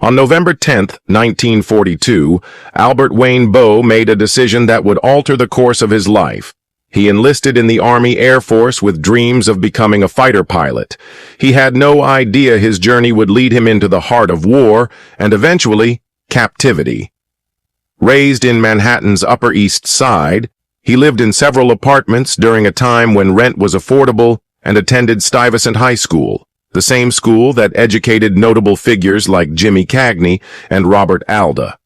On November 10, 1942, Albert Wayne Boam made a decision that would alter the course of his life. He enlisted in the Army Air Force with dreams of becoming a fighter pilot. He had no idea his journey would lead him into the heart of war and eventually captivity. Raised in Manhattan's Upper East Side, he lived in several apartments during a time when rent was affordable and attended Stuyvesant High School, the same school that educated notable figures like Jimmy Cagney and Robert Alda.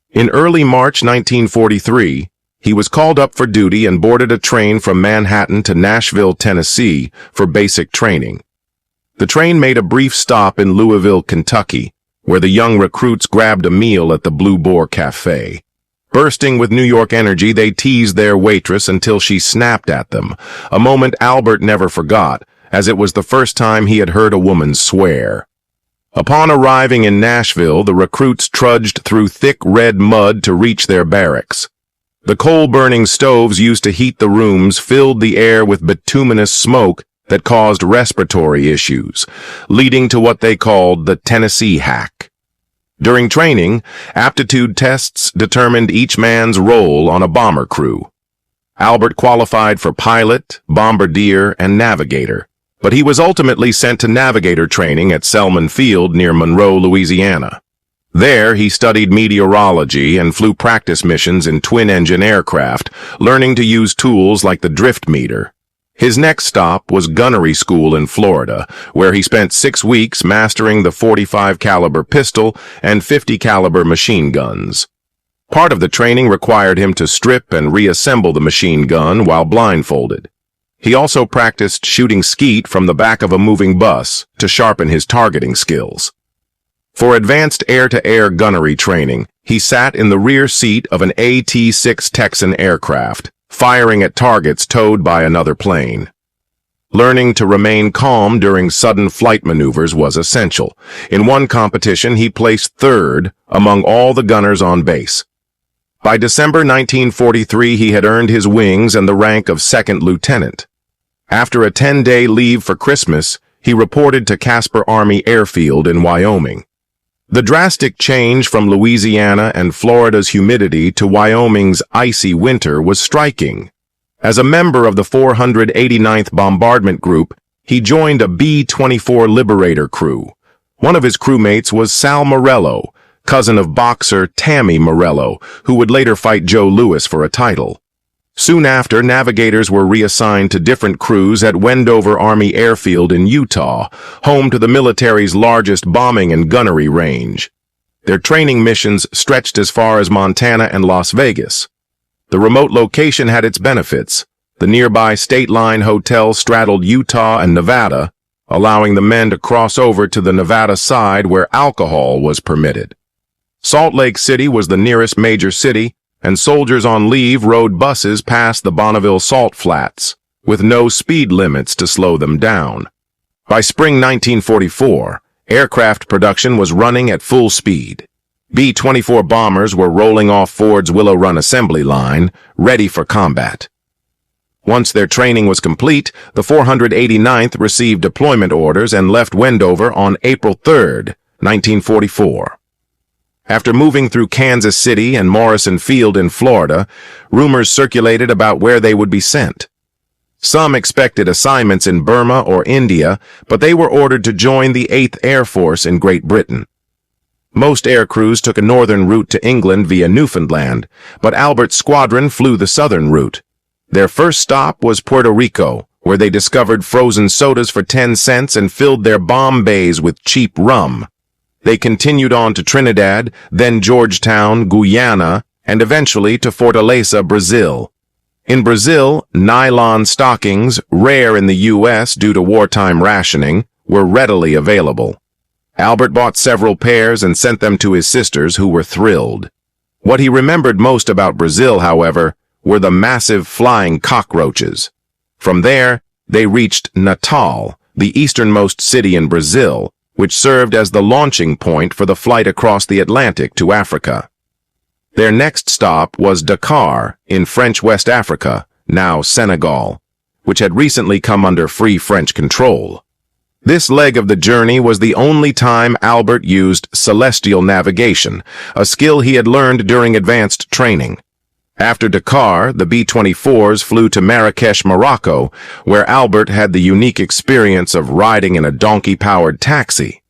In early March 1943, he was called up for duty and boarded a train from Manhattan to Nashville, Tennessee, for basic training. The train made a brief stop in Louisville, Kentucky, where the young recruits grabbed a meal at the Blue Boar Cafe. Bursting with New York energy, they teased their waitress until she snapped at them, a moment Albert never forgot, as it was the first time he had heard a woman swear. Upon arriving in Nashville, the recruits trudged through thick red mud to reach their barracks. The coal-burning stoves used to heat the rooms filled the air with bituminous smoke that caused respiratory issues, leading to what they called the Tennessee hack. During training, aptitude tests determined each man's role on a bomber crew. Albert qualified for pilot, bombardier, and navigator, but he was ultimately sent to navigator training at Selman Field near Monroe, Louisiana. There, he studied meteorology and flew practice missions in twin-engine aircraft, learning to use tools like the drift meter. His next stop was gunnery school in Florida, where he spent 6 weeks mastering the .45 caliber pistol and .50 caliber machine guns. Part of the training required him to strip and reassemble the machine gun while blindfolded. He also practiced shooting skeet from the back of a moving bus to sharpen his targeting skills. For advanced air-to-air gunnery training, he sat in the rear seat of an AT-6 Texan aircraft, firing at targets towed by another plane. Learning to remain calm during sudden flight maneuvers was essential. In one competition, he placed third among all the gunners on base. By December 1943, he had earned his wings and the rank of second lieutenant. After a 10-day leave for Christmas, he reported to Casper Army Airfield in Wyoming. The drastic change from Louisiana and Florida's humidity to Wyoming's icy winter was striking. As a member of the 489th Bombardment Group, he joined a B-24 Liberator crew. One of his crewmates was Sal Morello, cousin of boxer Tammy Morello, who would later fight Joe Louis for a title. Soon after, navigators were reassigned to different crews at Wendover Army Airfield in Utah, home to the military's largest bombing and gunnery range. Their training missions stretched as far as Montana and Las Vegas. The remote location had its benefits. The nearby State Line Hotel straddled Utah and Nevada, allowing the men to cross over to the Nevada side where alcohol was permitted. Salt Lake City was the nearest major city, and soldiers on leave rode buses past the Bonneville Salt Flats, with no speed limits to slow them down. By spring 1944, aircraft production was running at full speed. B-24 bombers were rolling off Ford's Willow Run assembly line, ready for combat. Once their training was complete, the 489th received deployment orders and left Wendover on April 3, 1944. After moving through Kansas City and Morrison Field in Florida, rumors circulated about where they would be sent. Some expected assignments in Burma or India, but they were ordered to join the 8th Air Force in Great Britain. Most air crews took a northern route to England via Newfoundland, but Albert's squadron flew the southern route. Their first stop was Puerto Rico, where they discovered frozen sodas for 10 cents and filled their bomb bays with cheap rum. They continued on to Trinidad, then Georgetown, Guyana, and eventually to Fortaleza, Brazil. In Brazil, nylon stockings, rare in the U.S. due to wartime rationing, were readily available. Albert bought several pairs and sent them to his sisters, who were thrilled. What he remembered most about Brazil, however, were the massive flying cockroaches. From there, they reached Natal, the easternmost city in Brazil, which served as the launching point for the flight across the Atlantic to Africa. Their next stop was Dakar in French West Africa, now Senegal, which had recently come under Free French control. This leg of the journey was the only time Albert used celestial navigation, a skill he had learned during advanced training. After Dakar, the B-24s flew to Marrakesh, Morocco, where Albert had the unique experience of riding in a donkey-powered taxi.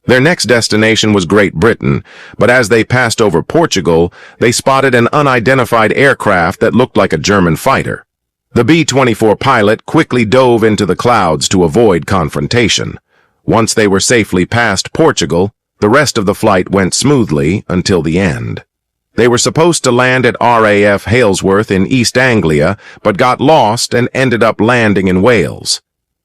Their next destination was Great Britain, but as they passed over Portugal, they spotted an unidentified aircraft that looked like a German fighter. The B-24 pilot quickly dove into the clouds to avoid confrontation. Once they were safely past Portugal, the rest of the flight went smoothly until the end. They were supposed to land at RAF Halesworth in East Anglia, but got lost and ended up landing in Wales.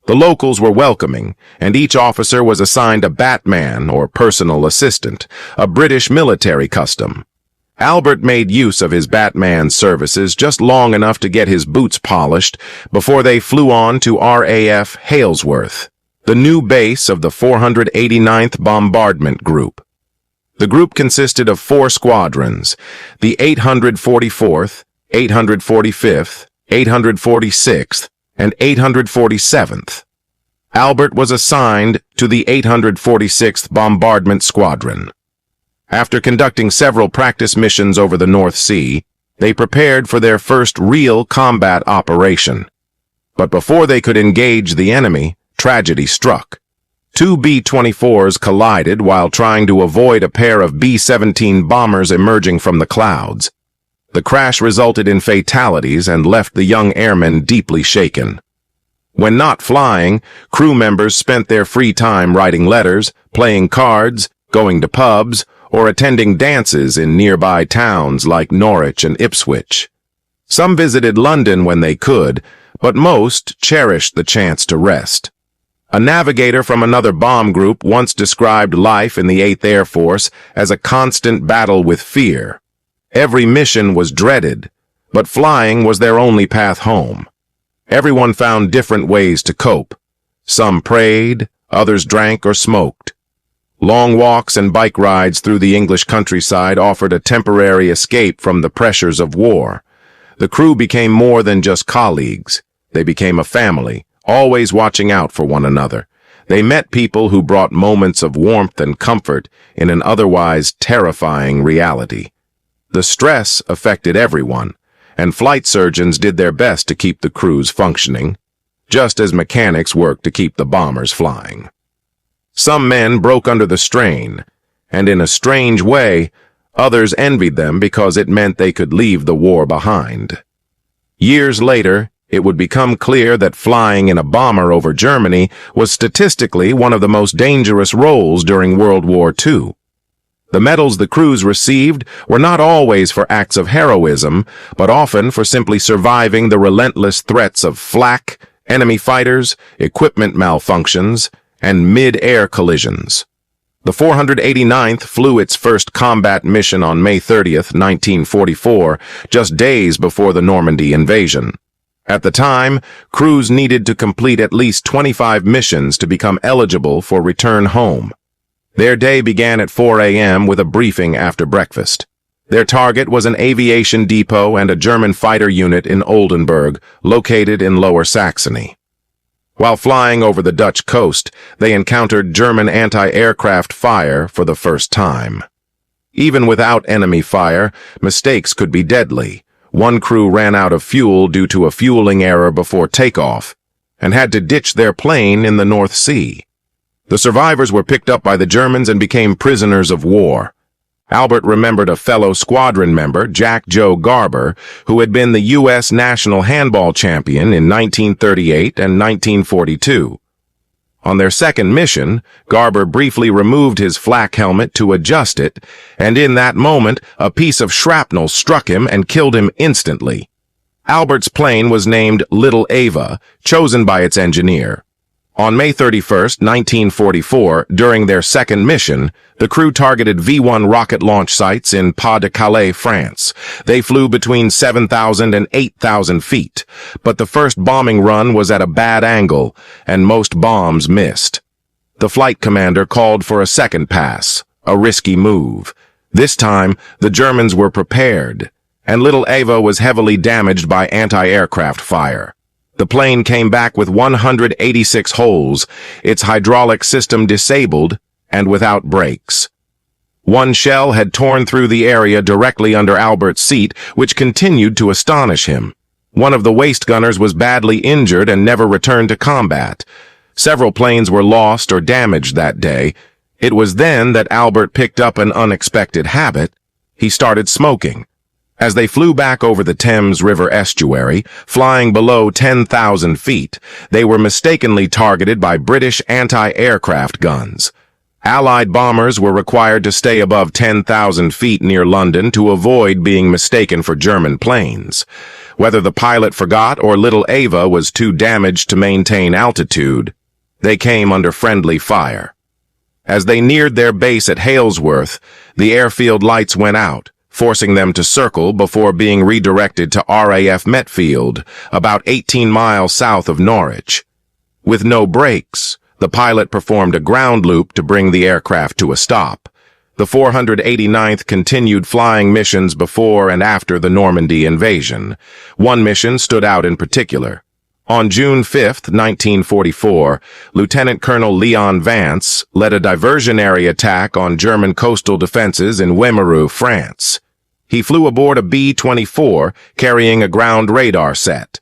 The locals were welcoming, and each officer was assigned a Batman, or personal assistant, a British military custom. Albert made use of his Batman services just long enough to get his boots polished before they flew on to RAF Halesworth, the new base of the 489th Bombardment Group. The group consisted of 4 squadrons, the 844th, 845th, 846th, and 847th. Albert was assigned to the 846th Bombardment Squadron. After conducting several practice missions over the North Sea, they prepared for their first real combat operation. But before they could engage the enemy, tragedy struck. 2 B-24s collided while trying to avoid a pair of B-17 bombers emerging from the clouds. The crash resulted in fatalities and left the young airmen deeply shaken. When not flying, crew members spent their free time writing letters, playing cards, going to pubs, or attending dances in nearby towns like Norwich and Ipswich. Some visited London when they could, but most cherished the chance to rest. A navigator from another bomb group once described life in the 8th Air Force as a constant battle with fear. Every mission was dreaded, but flying was their only path home. Everyone found different ways to cope. Some prayed, others drank or smoked. Long walks and bike rides through the English countryside offered a temporary escape from the pressures of war. The crew became more than just colleagues. They became a family, always watching out for one another. They met people who brought moments of warmth and comfort in an otherwise terrifying reality. The stress affected everyone, and flight surgeons did their best to keep the crews functioning, just as mechanics worked to keep the bombers flying. Some men broke under the strain, and in a strange way, others envied them because it meant they could leave the war behind. Years later, it would become clear that flying in a bomber over Germany was statistically one of the most dangerous roles during World War II. The medals the crews received were not always for acts of heroism, but often for simply surviving the relentless threats of flak, enemy fighters, equipment malfunctions, and mid-air collisions. The 489th flew its first combat mission on May 30th, 1944, just days before the Normandy invasion. At the time, crews needed to complete at least 25 missions to become eligible for return home. Their day began at 4 a.m. with a briefing after breakfast. Their target was an aviation depot and a German fighter unit in Oldenburg, located in Lower Saxony. While flying over the Dutch coast, they encountered German anti-aircraft fire for the first time. Even without enemy fire, mistakes could be deadly. One crew ran out of fuel due to a fueling error before takeoff, and had to ditch their plane in the North Sea. The survivors were picked up by the Germans and became prisoners of war. Albert remembered a fellow squadron member, Jack Joe Garber, who had been the U.S. national handball champion in 1938 and 1942. On their second mission, Garber briefly removed his flak helmet to adjust it, and in that moment, a piece of shrapnel struck him and killed him instantly. Albert's plane was named Little Ava, chosen by its engineer. On May 31, 1944, during their second mission, the crew targeted V-1 rocket launch sites in Pas-de-Calais, France. They flew between 7,000 and 8,000 feet, but the first bombing run was at a bad angle, and most bombs missed. The flight commander called for a second pass, a risky move. This time, the Germans were prepared, and Little Ava was heavily damaged by anti-aircraft fire. The plane came back with 186 holes, its hydraulic system disabled, and without brakes. One shell had torn through the area directly under Albert's seat, which continued to astonish him. One of the waist gunners was badly injured and never returned to combat. Several planes were lost or damaged that day. It was then that Albert picked up an unexpected habit. He started smoking. As they flew back over the Thames River estuary, flying below 10,000 feet, they were mistakenly targeted by British anti-aircraft guns. Allied bombers were required to stay above 10,000 feet near London to avoid being mistaken for German planes. Whether the pilot forgot or little Ava was too damaged to maintain altitude, they came under friendly fire. As they neared their base at Halesworth, the airfield lights went out, forcing them to circle before being redirected to RAF Metfield, about 18 miles south of Norwich. With no brakes, the pilot performed a ground loop to bring the aircraft to a stop. The 489th continued flying missions before and after the Normandy invasion. One mission stood out in particular. On June 5, 1944, Lieutenant Colonel Leon Vance led a diversionary attack on German coastal defenses in Wimereux, France. He flew aboard a B-24 carrying a ground radar set.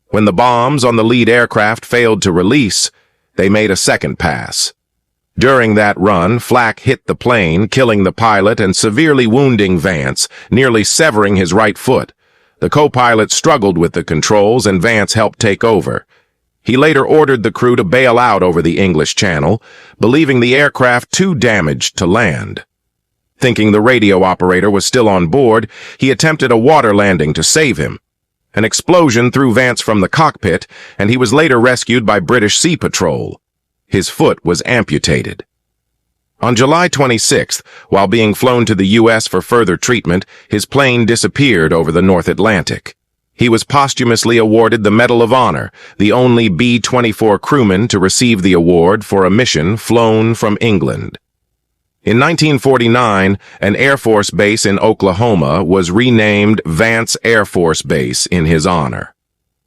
When the bombs on the lead aircraft failed to release, they made a second pass. During that run, flak hit the plane, killing the pilot and severely wounding Vance, nearly severing his right foot. The co-pilot struggled with the controls and Vance helped take over. He later ordered the crew to bail out over the English Channel, believing the aircraft too damaged to land. Thinking the radio operator was still on board, he attempted a water landing to save him. An explosion threw Vance from the cockpit, and he was later rescued by British Sea Patrol. His foot was amputated. On July 26th, while being flown to the U.S. for further treatment, his plane disappeared over the North Atlantic. He was posthumously awarded the Medal of Honor, the only B-24 crewman to receive the award for a mission flown from England. In 1949, an Air Force base in Oklahoma was renamed Vance Air Force Base in his honor.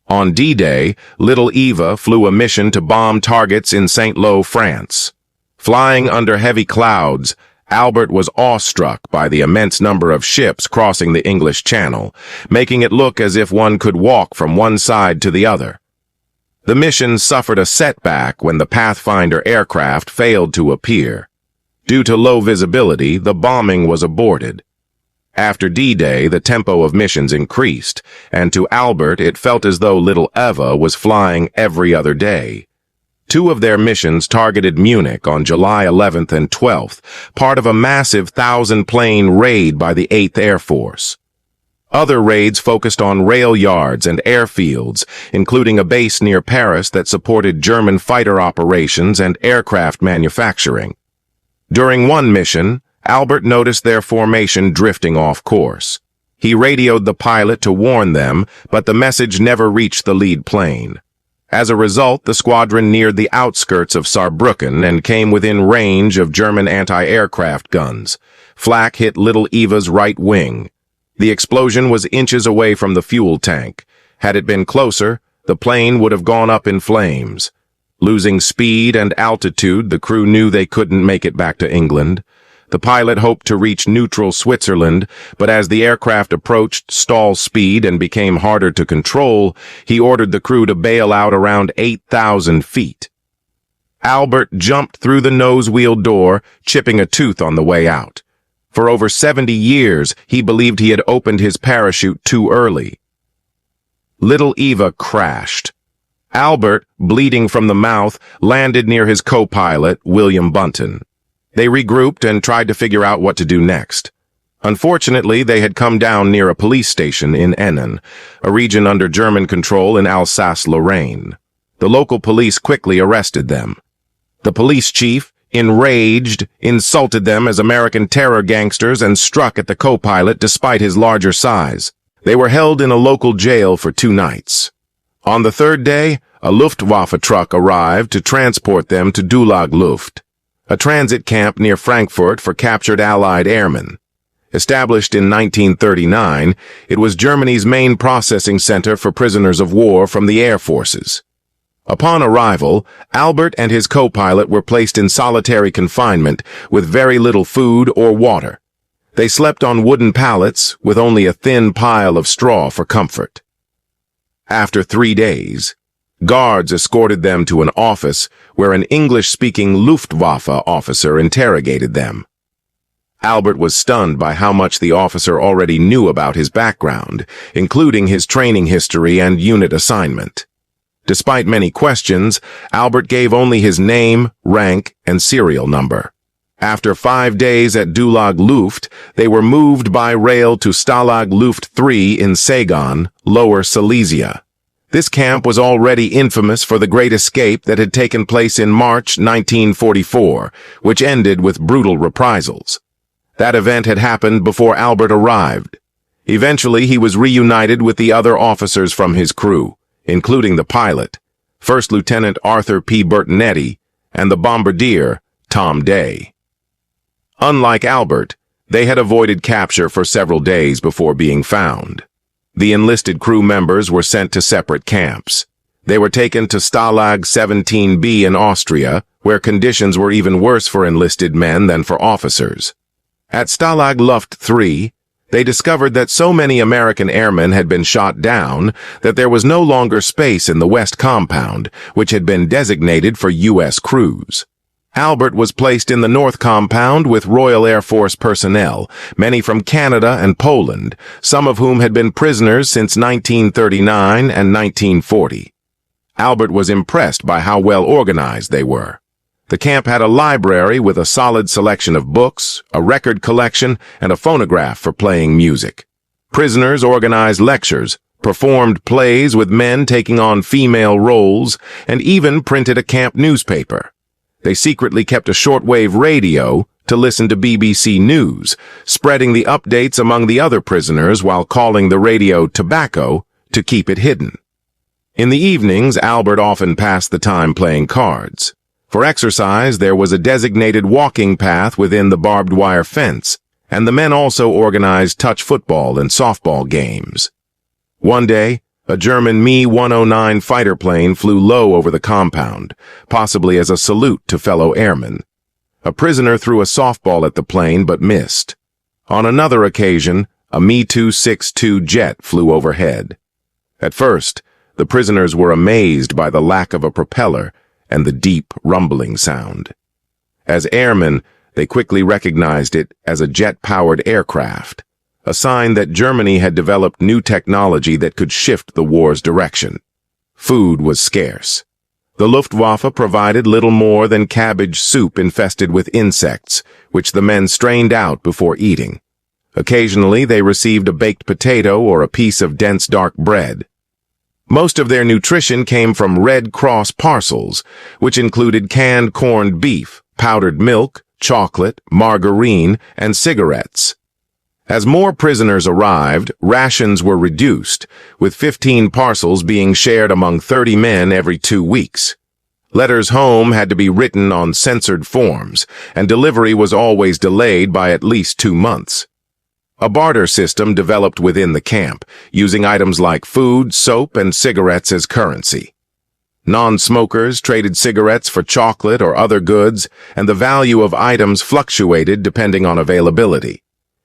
On D-Day, Little Eva flew a mission to bomb targets in St. Lo, France. Flying under heavy clouds, Albert was awestruck by the immense number of ships crossing the English Channel, making it look as if one could walk from one side to the other. The mission suffered a setback when the Pathfinder aircraft failed to appear. Due to low visibility, the bombing was aborted. After D-Day, the tempo of missions increased, and to Albert it felt as though Little Eva was flying every other day. Two of their missions targeted Munich on July 11th and 12th, part of a massive 1,000-plane raid by the 8th Air Force. Other raids focused on rail yards and airfields, including a base near Paris that supported German fighter operations and aircraft manufacturing. During one mission, Albert noticed their formation drifting off course. He radioed the pilot to warn them, but the message never reached the lead plane. As a result, the squadron neared the outskirts of Saarbrücken and came within range of German anti-aircraft guns. Flak hit Little Eva's right wing. The explosion was inches away from the fuel tank. Had it been closer, the plane would have gone up in flames. Losing speed and altitude, the crew knew they couldn't make it back to England. The pilot hoped to reach neutral Switzerland, but as the aircraft approached stall speed and became harder to control, he ordered the crew to bail out around 8,000 feet. Albert jumped through the nose-wheel door, chipping a tooth on the way out. For over 70 years, he believed he had opened his parachute too early. Little Eva crashed. Albert, bleeding from the mouth, landed near his co-pilot, William Bunton. They regrouped and tried to figure out what to do next. Unfortunately, they had come down near a police station in Ennan, a region under German control in Alsace-Lorraine. The local police quickly arrested them. The police chief, enraged, insulted them as American terror gangsters and struck at the co-pilot despite his larger size. They were held in a local jail for 2 nights. On the third day, a Luftwaffe truck arrived to transport them to Stalag Luft, a transit camp near Frankfurt for captured Allied airmen. Established in 1939, it was Germany's main processing center for prisoners of war from the air forces. Upon arrival, Albert and his co-pilot were placed in solitary confinement with very little food or water. They slept on wooden pallets with only a thin pile of straw for comfort. After 3 days, guards escorted them to an office where an English-speaking Luftwaffe officer interrogated them. Albert was stunned by how much the officer already knew about his background, including his training history and unit assignment. Despite many questions, Albert gave only his name, rank, and serial number. After 5 days at Stalag Luft, they were moved by rail to Stalag Luft 3 in Sagan, Lower Silesia. This camp was already infamous for the Great Escape that had taken place in March 1944, which ended with brutal reprisals. That event had happened before Albert arrived. Eventually, he was reunited with the other officers from his crew, including the pilot, First Lieutenant Arthur P. Bertonetti, and the bombardier, Tom Day. Unlike Albert, they had avoided capture for several days before being found. The enlisted crew members were sent to separate camps. They were taken to Stalag 17B in Austria, where conditions were even worse for enlisted men than for officers. At Stalag Luft 3, they discovered that so many American airmen had been shot down that there was no longer space in the West Compound, which had been designated for U.S. crews. Albert was placed in the North Compound with Royal Air Force personnel, many from Canada and Poland, some of whom had been prisoners since 1939 and 1940. Albert was impressed by how well organized they were. The camp had a library with a solid selection of books, a record collection, and a phonograph for playing music. Prisoners organized lectures, performed plays with men taking on female roles, and even printed a camp newspaper. They secretly kept a shortwave radio to listen to BBC News, spreading the updates among the other prisoners while calling the radio tobacco to keep it hidden. In the evenings, Albert often passed the time playing cards. For exercise, there was a designated walking path within the barbed wire fence, and the men also organized touch football and softball games. One day, a German Me-109 fighter plane flew low over the compound, possibly as a salute to fellow airmen. A prisoner threw a softball at the plane but missed. On another occasion, a Me-262 jet flew overhead. At first, the prisoners were amazed by the lack of a propeller and the deep rumbling sound. As airmen, they quickly recognized it as a jet-powered aircraft, a sign that Germany had developed new technology that could shift the war's direction. Food was scarce. The Luftwaffe provided little more than cabbage soup infested with insects, which the men strained out before eating. Occasionally, they received a baked potato or a piece of dense dark bread. Most of their nutrition came from Red Cross parcels, which included canned corned beef, powdered milk, chocolate, margarine, and cigarettes. As more prisoners arrived, rations were reduced, with 15 parcels being shared among 30 men every 2 weeks. Letters home had to be written on censored forms, and delivery was always delayed by at least 2 months. A barter system developed within the camp, using items like food, soap, and cigarettes as currency. Non-smokers traded cigarettes for chocolate or other goods, and the value of items fluctuated depending on availability.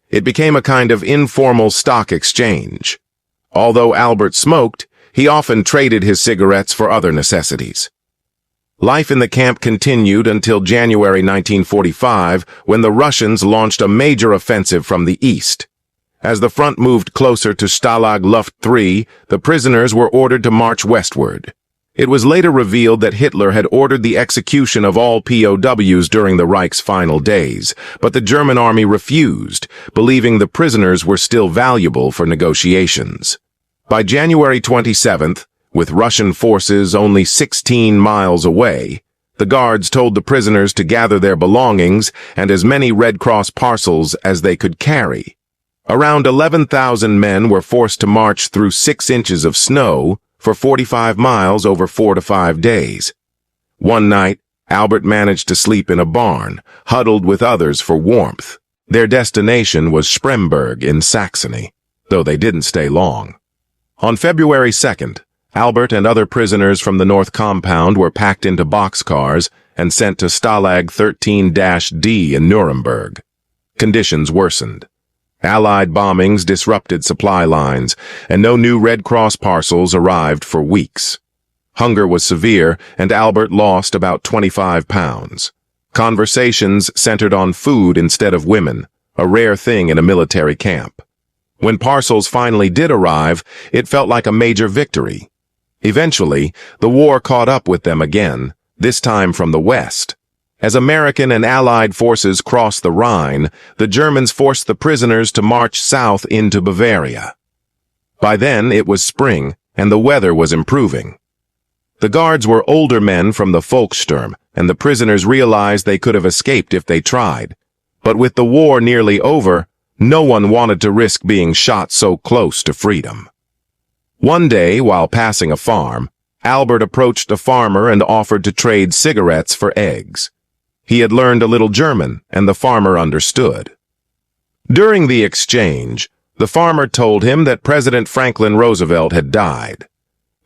It became a kind of informal stock exchange. Although Albert smoked, he often traded his cigarettes for other necessities. Life in the camp continued until January 1945, when the Russians launched a major offensive from the east. As the front moved closer to Stalag Luft 3, the prisoners were ordered to march westward. It was later revealed that Hitler had ordered the execution of all POWs during the Reich's final days, but the German army refused, believing the prisoners were still valuable for negotiations. By January 27th, with Russian forces only 16 miles away, the guards told the prisoners to gather their belongings and as many Red Cross parcels as they could carry. Around 11,000 men were forced to march through 6 inches of snow for 45 miles over 4 to 5 days. One night, Albert managed to sleep in a barn, huddled with others for warmth. Their destination was Spremberg in Saxony, though they didn't stay long. On February 2nd, Albert and other prisoners from the North Compound were packed into boxcars and sent to Stalag 13-D in Nuremberg. Conditions worsened. Allied bombings disrupted supply lines, and no new Red Cross parcels arrived for weeks. Hunger was severe, and Albert lost about 25 pounds. Conversations centered on food instead of women, a rare thing in a military camp. When parcels finally did arrive, it felt like a major victory. Eventually, the war caught up with them again, this time from the west. As American and Allied forces crossed the Rhine, the Germans forced the prisoners to march south into Bavaria. By then, it was spring, and the weather was improving. The guards were older men from the Volkssturm, and the prisoners realized they could have escaped if they tried. But with the war nearly over, no one wanted to risk being shot so close to freedom. One day, while passing a farm, Albert approached a farmer and offered to trade cigarettes for eggs. He had learned a little German, and the farmer understood. During the exchange, the farmer told him that President Franklin Roosevelt had died.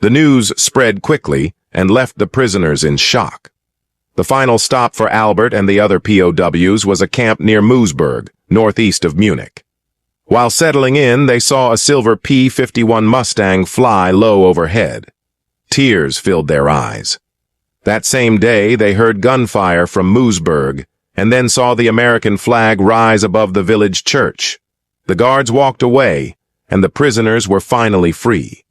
The news spread quickly and left the prisoners in shock. The final stop for Albert and the other POWs was a camp near Moosburg, northeast of Munich. While settling in, they saw a silver P-51 Mustang fly low overhead. Tears filled their eyes. That same day, they heard gunfire from Moosburg, and then saw the American flag rise above the village church. The guards walked away, and the prisoners were finally free.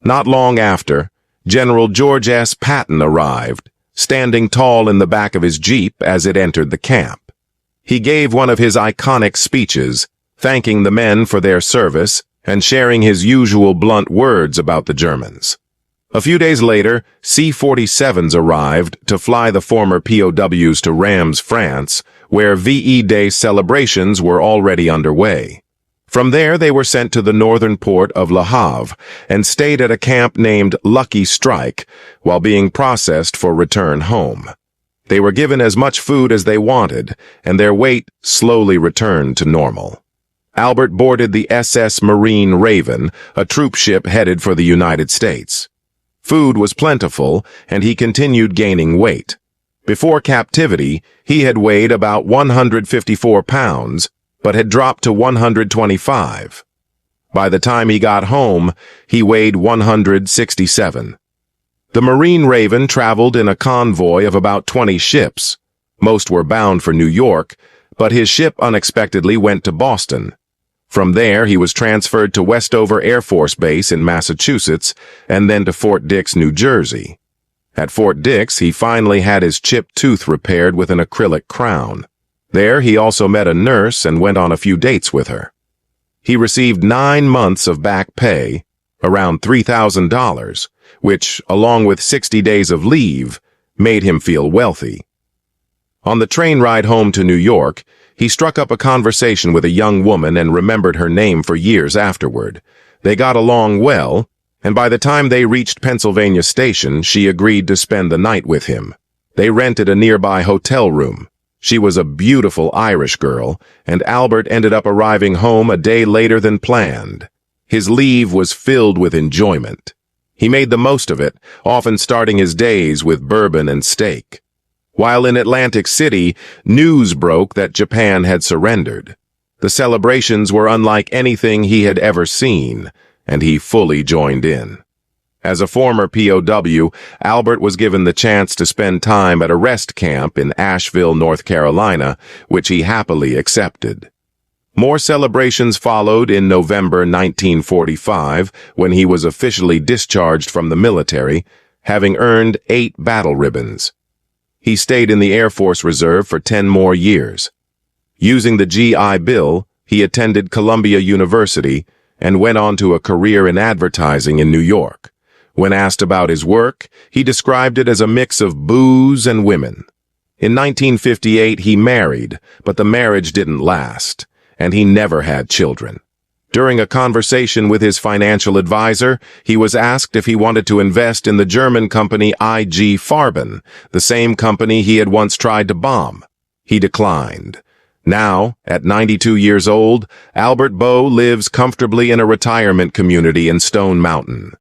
Not long after, General George S. Patton arrived, standing tall in the back of his jeep as it entered the camp. He gave one of his iconic speeches, thanking the men for their service and sharing his usual blunt words about the Germans. A few days later, C-47s arrived to fly the former POWs to Reims, France, where VE Day celebrations were already underway. From there, they were sent to the northern port of Le Havre and stayed at a camp named Lucky Strike while being processed for return home. They were given as much food as they wanted, and their weight slowly returned to normal. Albert boarded the SS Marine Raven, a troop ship headed for the United States. Food was plentiful, and he continued gaining weight. Before captivity, he had weighed about 154 pounds, but had dropped to 125. By the time he got home, he weighed 167. The Marine Raven traveled in a convoy of about 20 ships. Most were bound for New York, but his ship unexpectedly went to Boston. From there, he was transferred to Westover Air Force Base in Massachusetts and then to Fort Dix, New Jersey. At Fort Dix, he finally had his chipped tooth repaired with an acrylic crown. There, he also met a nurse and went on a few dates with her. He received 9 months of back pay, around $3,000, which, along with 60 days of leave, made him feel wealthy. On the train ride home to New York, he struck up a conversation with a young woman and remembered her name for years afterward. They got along well, and by the time they reached Pennsylvania Station, she agreed to spend the night with him. They rented a nearby hotel room. She was a beautiful Irish girl, and Albert ended up arriving home a day later than planned. His leave was filled with enjoyment. He made the most of it, often starting his days with bourbon and steak. While in Atlantic City, news broke that Japan had surrendered. The celebrations were unlike anything he had ever seen, and he fully joined in. As a former POW, Albert was given the chance to spend time at a rest camp in Asheville, North Carolina, which he happily accepted. More celebrations followed in November 1945, when he was officially discharged from the military, having earned 8 battle ribbons. He stayed in the Air Force Reserve for 10 more years. Using the GI Bill, he attended Columbia University and went on to a career in advertising in New York. When asked about his work, he described it as a mix of booze and women. In 1958, he married, but the marriage didn't last, and he never had children. During a conversation with his financial advisor, he was asked if he wanted to invest in the German company IG Farben, the same company he had once tried to bomb. He declined. Now, at 92 years old, Albert Boam lives comfortably in a retirement community in Stone Mountain.